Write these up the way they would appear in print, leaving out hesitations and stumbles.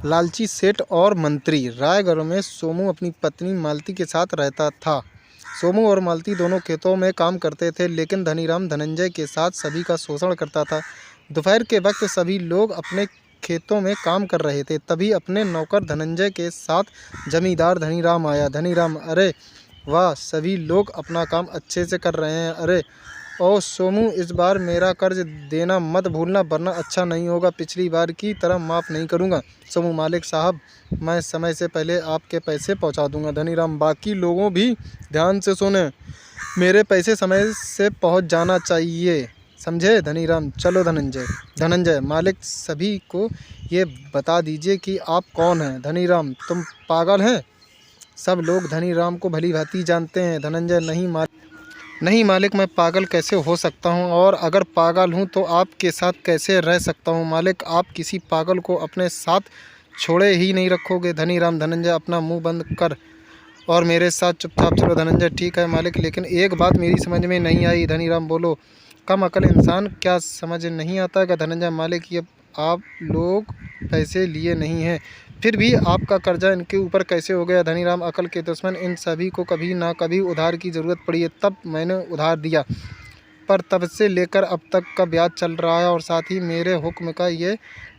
लालची सेठ और मंत्री। रायगढ़ में सोमू अपनी पत्नी मालती के साथ रहता था। सोमू और मालती दोनों खेतों में काम करते थे, लेकिन धनीराम धनंजय के साथ सभी का शोषण करता था। दोपहर के वक्त सभी लोग अपने खेतों में काम कर रहे थे, तभी अपने नौकर धनंजय के साथ जमींदार धनीराम आया। धनीराम, अरे वाह, सभी लोग अपना काम अच्छे से कर रहे हैं। अरे ओ सोमू, इस बार मेरा कर्ज देना मत भूलना, वरना अच्छा नहीं होगा। पिछली बार की तरह माफ़ नहीं करूँगा। सोमू, मालिक साहब, मैं समय से पहले आपके पैसे पहुंचा दूंगा। धनीराम, बाकी लोगों भी ध्यान से सुने, मेरे पैसे समय से पहुंच जाना चाहिए, समझे? धनीराम, चलो धनंजय। धनंजय, मालिक सभी को ये बता दीजिए कि आप कौन हैं। धनीराम, तुम पागल हैं? सब लोग धनीराम को भली भांति जानते हैं। धनंजय, नहीं मालिक, मैं पागल कैसे हो सकता हूँ, और अगर पागल हूँ तो आपके साथ कैसे रह सकता हूँ? मालिक, आप किसी पागल को अपने साथ छोड़े ही नहीं रखोगे। धनीराम, धनंजय, अपना मुंह बंद कर और मेरे साथ चुपचाप चलो। धनंजय, ठीक है मालिक, लेकिन एक बात मेरी समझ में नहीं आई। धनीराम, बोलो। कम अकल इंसान क्या समझ नहीं आता है? धनंजय, मालिक, ये आप लोग पैसे लिए नहीं हैं, फिर भी आपका कर्जा इनके ऊपर कैसे हो गया? धनीराम, अकल के दुश्मन, इन सभी को कभी ना कभी उधार की ज़रूरत पड़ी है, तब मैंने उधार दिया, पर तब से लेकर अब तक का ब्याज चल रहा है, और साथ ही मेरे हुक्म का ये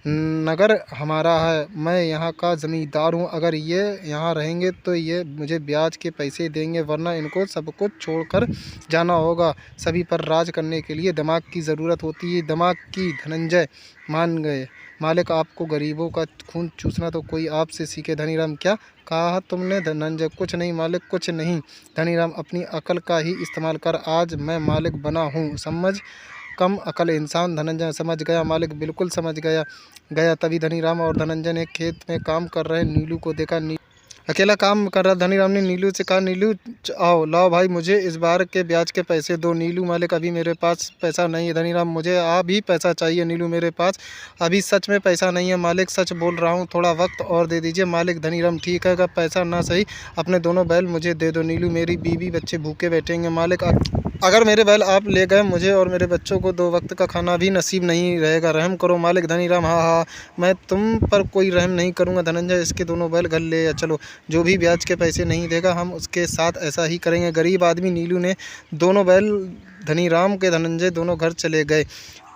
नगर हमारा है। मैं यहाँ का ज़मींदार हूँ। अगर ये यहाँ रहेंगे तो ये मुझे ब्याज के पैसे देंगे, वरना इनको सब कुछ छोड़कर जाना होगा। सभी पर राज करने के लिए दिमाग की ज़रूरत होती है, दिमाग की। धनंजय मान गए। मालिक, आपको गरीबों का खून चूसना तो कोई आपसे सीखे। धनीराम, क्या कहा तुमने? धनंजय, कुछ नहीं मालिक, कुछ नहीं। धनीराम, अपनी अकल का ही इस्तेमाल कर, आज मैं मालिक बना हूँ, समझ? कम अकल इंसान। धनंजय, समझ गया मालिक, बिल्कुल समझ गया। तभी धनीराम और धनंजय ने खेत में काम कर रहे नीलू को देखा। अकेला काम कर रहा धनीराम ने नीलू से कहा, नीलू आओ, लाओ भाई, मुझे इस बार के ब्याज के पैसे दो। नीलू, मालिक, अभी मेरे पास पैसा नहीं है। धनीराम, मुझे अभी पैसा चाहिए। नीलू, मेरे पास अभी सच में पैसा नहीं है मालिक, सच बोल रहा हूँ, थोड़ा वक्त और दे दीजिए मालिक। धनीराम, ठीक है, अगर पैसा ना सही अपने दोनों बैल मुझे दे दो। नीलू, मेरी बीवी बच्चे भूखे बैठेंगे मालिक, अगर मेरे बैल आप ले गए, मुझे और मेरे बच्चों को 2 वक्त का खाना भी नसीब नहीं रहेगा, रहम करो मालिक। धनीराम, हाँ हाँ, मैं तुम पर कोई रहम नहीं करूँगा। धनंजय, इसके दोनों बैल घर ले चलो, जो भी ब्याज के पैसे नहीं देगा हम उसके साथ ऐसा ही करेंगे। गरीब आदमी नीलू ने दोनों बैल धनीराम के धनंजय दोनों घर चले गए।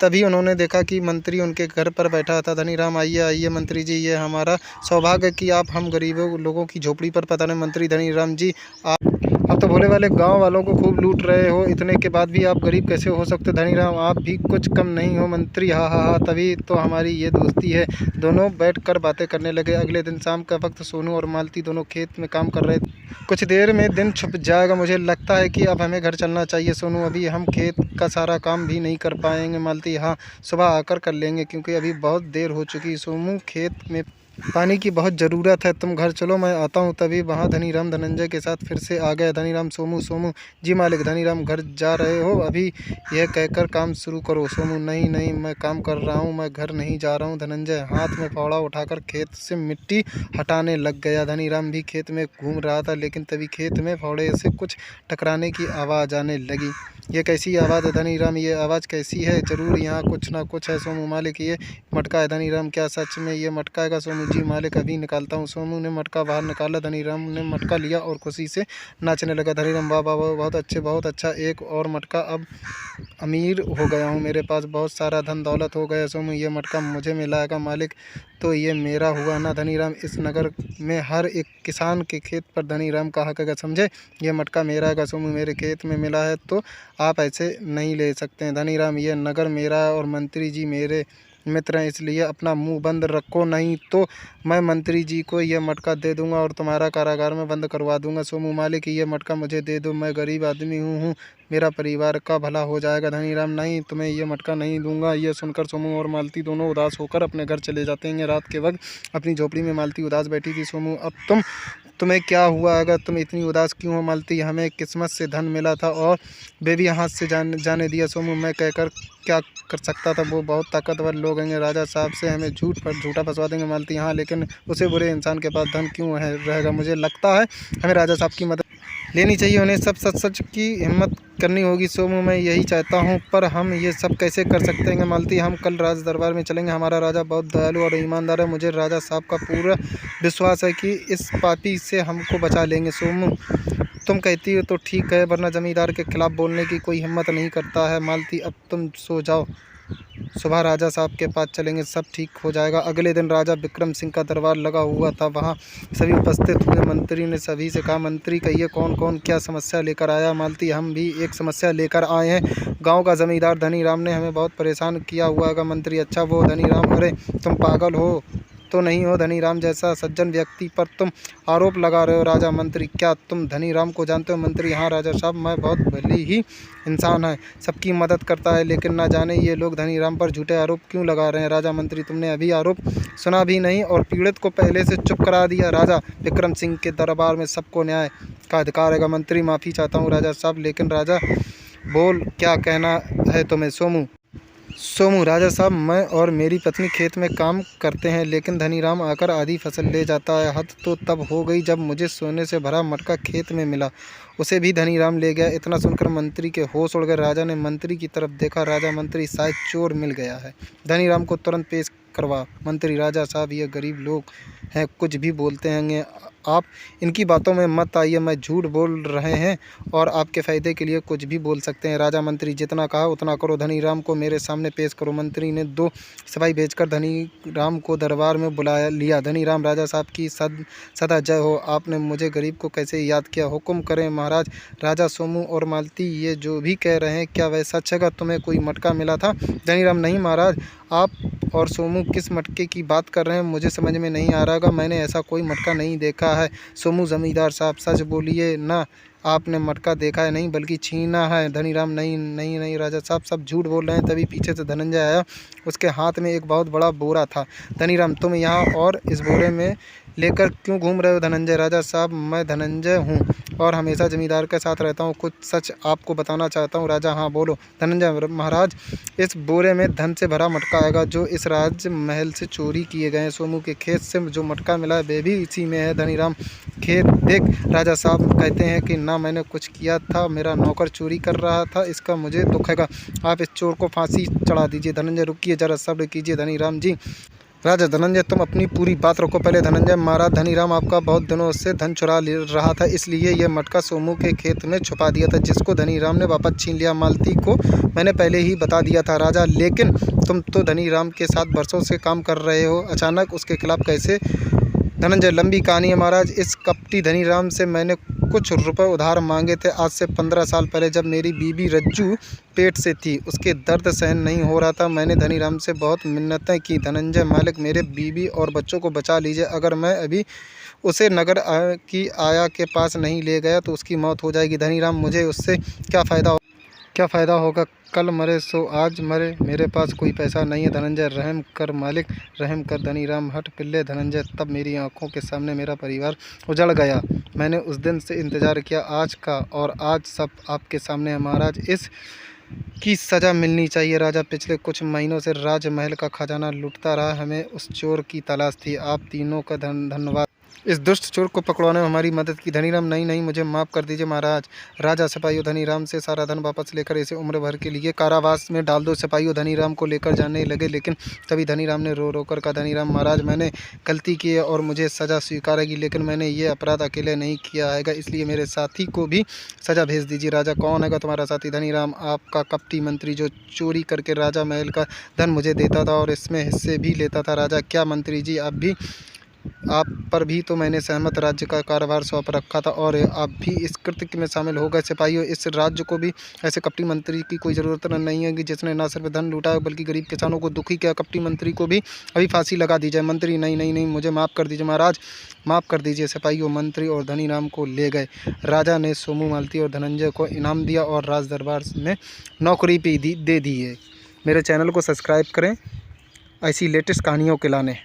तभी उन्होंने देखा कि मंत्री उनके घर पर बैठा था। धनीराम, आइए आइए मंत्री जी, ये हमारा सौभाग्य कि आप हम गरीबों लोगों की झोपड़ी पर पता नहीं। मंत्री, धनीराम जी, आप तो भोले वाले गांव वालों को खूब लूट रहे हो, इतने के बाद भी आप गरीब कैसे हो सकते? धनीराम, आप भी कुछ कम नहीं हो। मंत्री, हाँ हाँ हाँ, तभी तो हमारी ये दोस्ती है। दोनों बैठकर बातें करने लगे। अगले दिन शाम का वक्त, सोनू और मालती दोनों खेत में काम कर रहे थे। कुछ देर में दिन छुप जाएगा, मुझे लगता है कि अब हमें घर चलना चाहिए। सोनू, अभी हम खेत का सारा काम भी नहीं कर पाएंगे। मालती, हाँ, सुबह आकर कर लेंगे, क्योंकि अभी बहुत देर हो चुकी। सोनू, खेत में पानी की बहुत ज़रूरत है, तुम घर चलो, मैं आता हूँ। तभी वहाँ धनीराम धनंजय के साथ फिर से आ गया। धनीराम, सोमू, सोमू जी मालिक। धनीराम, घर जा रहे हो? अभी यह कहकर काम शुरू करो। सोमू, नहीं नहीं, मैं काम कर रहा हूँ, मैं घर नहीं जा रहा हूँ। धनंजय हाथ में फावड़ा उठाकर खेत से मिट्टी हटाने लग गया। धनीराम भी खेत में घूम रहा था, लेकिन तभी खेत में फावड़े से कुछ टकराने की आवाज़ आने लगी। ये कैसी आवाज़ है धनीराम? ये आवाज़ कैसी है? ज़रूर यहाँ कुछ ना कुछ है। सोमू, मालिक, ये मटका है। धनीराम, क्या सच में ये मटका है? सोमू जी मालिक, अभी निकालता हूँ। सोमू ने मटका बाहर निकाला। धनीराम ने मटका लिया और खुशी से नाचने लगा। धनीराम, वाह वाह वाह, बहुत अच्छे, बहुत अच्छा, एक और मटका, अब अमीर हो गया हूँ, मेरे पास बहुत सारा धन दौलत हो गया। सोमू, ये मटका मुझे मिलाएगा मालिक, तो ये मेरा हुआ ना। धनीराम, इस नगर में हर एक किसान के खेत पर धनीराम का हक है, समझे? ये मटका मेरा है। सोमू, मेरे खेत में मिला है तो आप ऐसे नहीं ले सकते हैं। धनीराम, ये नगर मेरा है और मंत्री जी मेरे मित्र हैं, इसलिए अपना मुंह बंद रखो, नहीं तो मैं मंत्री जी को यह मटका दे दूंगा और तुम्हारा कारागार में बंद करवा दूंगा। सोमू, मालिक, ये मटका मुझे दे दो, मैं गरीब आदमी हूँ, मेरा परिवार का भला हो जाएगा। धनीराम, नहीं, तुम्हें यह मटका नहीं दूंगा। यह सुनकर सोमू और मालती दोनों उदास होकर अपने घर चले जाते हैं। रात के वक्त अपनी झोपड़ी में मालती उदास बैठी थी। सोमू, अब तुम्हें क्या हुआ? अगर तुम इतनी उदास क्यों हो? मालती, हमें किस्मत से धन मिला था और बेबी हाथ से जाने दिया। सोमू, मैं कहकर क्या कर सकता था, वो बहुत ताकतवर लोग हैं, राजा साहब से हमें झूठा फंसवा देंगे। मालती, हाँ, लेकिन उसे बुरे इंसान के पास धन क्यों रहेगा? मुझे लगता है हमें राजा साहब की मदद लेनी चाहिए। उन्हें सब सच सच की हिम्मत करनी होगी सोमू, मैं यही चाहता हूँ। पर हम ये सब कैसे कर सकते हैं मालती? हम कल राज दरबार में चलेंगे। हमारा राजा बहुत दयालु और ईमानदार है। मुझे राजा साहब का पूरा विश्वास है कि इस पापी से हमको बचा लेंगे। सोमू तुम कहती हो तो ठीक है, वरना जमींदार के खिलाफ बोलने की कोई हिम्मत नहीं करता है। मालती अब तुम सो जाओ, सुबह राजा साहब के पास चलेंगे, सब ठीक हो जाएगा। अगले दिन राजा विक्रम सिंह का दरबार लगा हुआ था। वहाँ सभी उपस्थित हुए। मंत्री ने सभी से कहा, मंत्री कहिए कौन कौन क्या समस्या लेकर आया? मालती हम भी एक समस्या लेकर आए हैं। गांव का जमींदार धनीराम ने हमें बहुत परेशान किया हुआ है। मंत्री अच्छा वो धनीराम? अरे तुम पागल हो तो नहीं हो? धनीराम जैसा सज्जन व्यक्ति पर तुम आरोप लगा रहे हो? राजा मंत्री क्या तुम धनीराम को जानते हो? मंत्री हाँ राजा साहब, मैं बहुत भली ही इंसान है, सबकी मदद करता है, लेकिन ना जाने ये लोग धनीराम पर झूठे आरोप क्यों लगा रहे हैं। राजा मंत्री तुमने अभी आरोप सुना भी नहीं और पीड़ित को पहले से चुप करा दिया। राजा विक्रम सिंह के दरबार में सबको न्याय का अधिकार है। मंत्री माफ़ी चाहता हूँ राजा साहब, लेकिन राजा बोल क्या कहना है तुम्हें? सोमू राजा साहब, मैं और मेरी पत्नी खेत में काम करते हैं, लेकिन धनीराम आकर आधी फसल ले जाता है। हद तो तब हो गई जब मुझे सोने से भरा मटका खेत में मिला, उसे भी धनीराम ले गया। इतना सुनकर मंत्री के होश उड़ गए। राजा ने मंत्री की तरफ देखा। राजा मंत्री शायद चोर मिल गया है, धनीराम को तुरंत पेश करवा। मंत्री राजा साहब ये गरीब लोग हैं, कुछ भी बोलते होंगे, आप इनकी बातों में मत आइए। मैं झूठ बोल रहे हैं और आपके फ़ायदे के लिए कुछ भी बोल सकते हैं। राजा मंत्री जितना कहा उतना करो, धनीराम को मेरे सामने पेश करो। मंत्री ने 2 सिपाही भेजकर धनीराम को दरबार में बुलाया लिया। धनीराम राजा साहब की सदा जय हो। आपने मुझे गरीब को कैसे याद किया? हुक्म करें महाराज। राजा सोमू और मालती ये जो भी कह रहे हैं क्या वह सच है? तुम्हें कोई मटका मिला था? धनीराम नहीं महाराज। आप और सोमू किस मटके की बात कर रहे हैं? मुझे समझ में नहीं आ रहा, मैंने ऐसा कोई मटका नहीं देखा है। सोमू जमींदार साहब सच बोलिए ना, आपने मटका देखा है? नहीं बल्कि छीना है। धनीराम नहीं नहीं नहीं राजा साहब, सब झूठ बोल रहे हैं। तभी पीछे से धनंजय आया, उसके हाथ में एक बहुत बड़ा बोरा था। धनीराम तुम यहाँ और इस बोरे में लेकर क्यों घूम रहे हो? धनंजय राजा साहब मैं धनंजय हूँ और हमेशा जमींदार के साथ रहता हूँ, कुछ सच आपको बताना चाहता हूँ। राजा हाँ बोलो। धनंजय महाराज इस बोरे में धन से भरा मटका आएगा जो इस राज महल से चोरी किए गए हैं। सोमू के खेत से जो मटका मिला है वे भी इसी में है। धनीराम खेत देख राजा साहब कहते हैं कि ना मैंने कुछ किया था, मेरा नौकर चोरी कर रहा था, इसका मुझे दुख है। आप इस चोर को फांसी चढ़ा दीजिए। धनंजय रुकिए जरा, सब्र कीजिए धनीराम जी। राजा धनंजय तुम अपनी पूरी बात रखो पहले। धनंजय महाराज धनीराम आपका बहुत दिनों से धन चुरा रहा था, इसलिए यह मटका सोमू के खेत में छुपा दिया था, जिसको धनीराम ने वापस छीन लिया। मालती को मैंने पहले ही बता दिया था। राजा लेकिन तुम तो धनीराम के साथ बरसों से काम कर रहे हो, अचानक उसके खिलाफ कैसे? धनंजय लंबी कहानी है महाराज। इस कपटी धनीराम से मैंने कुछ रुपए उधार मांगे थे आज से 15 साल पहले, जब मेरी बीबी रज्जू पेट से थी। उसके दर्द सहन नहीं हो रहा था, मैंने धनीराम से बहुत मिन्नतें की। धनंजय मालिक मेरे बीबी और बच्चों को बचा लीजिए, अगर मैं अभी उसे नगर की आया के पास नहीं ले गया तो उसकी मौत हो जाएगी। धनीराम मुझे उससे क्या फ़ायदा होगा? कल मरे सो आज मरे, मेरे पास कोई पैसा नहीं है। धनंजय रहम कर मालिक, रहम कर। धनीराम हट पिल्ले। धनंजय तब मेरी आंखों के सामने मेरा परिवार उजड़ गया। मैंने उस दिन से इंतज़ार किया आज का, और आज सब आपके सामने है। महाराज इस की सज़ा मिलनी चाहिए। राजा पिछले कुछ महीनों से राजमहल का खजाना लूटता रहा, हमें उस चोर की तलाश थी। आप तीनों का धन्यवाद, इस दुष्ट चोर को पकड़वाने में हमारी मदद की। धनीराम नहीं नहीं मुझे माफ़ कर दीजिए महाराज। राजा सिपाहियों धनीराम से सारा धन वापस लेकर इसे उम्र भर के लिए कारावास में डाल दो। सिपाहियों धनीराम को लेकर जाने लगे, लेकिन तभी धनीराम ने रो रो कर कहा, धनीराम महाराज मैंने गलती की है और मुझे सज़ा स्वीकार है, लेकिन मैंने ये अपराध अकेले नहीं किया है, इसलिए मेरे साथी को भी सज़ा भेज दीजिए। राजा कौन है तुम्हारा साथी? धनीराम आपका कपटी मंत्री, जो चोरी करके राजा महल का धन मुझे देता था और इसमें हिस्से भी लेता था। राजा क्या मंत्री जी, आप पर भी तो मैंने सहमत राज्य का कारोबार सौंप रखा था और आप भी इस कृत्य में शामिल हो गए। सिपाहियों इस राज्य को भी ऐसे कपटी मंत्री की कोई ज़रूरत नहीं है कि जिसने न सिर्फ धन लूटा बल्कि गरीब किसानों को दुखी किया। कपटी मंत्री को भी अभी फांसी लगा दी जाए। मंत्री नहीं नहीं नहीं मुझे माफ़ कर दीजिए महाराज, माफ़ कर दीजिए। सिपाहियों मंत्री और धनीराम को ले गए। राजा ने सोमू मालती और धनंजय को इनाम दिया और राज दरबार में नौकरी भी दे दी है। मेरे चैनल को सब्सक्राइब करें ऐसी लेटेस्ट कहानियों के लाने।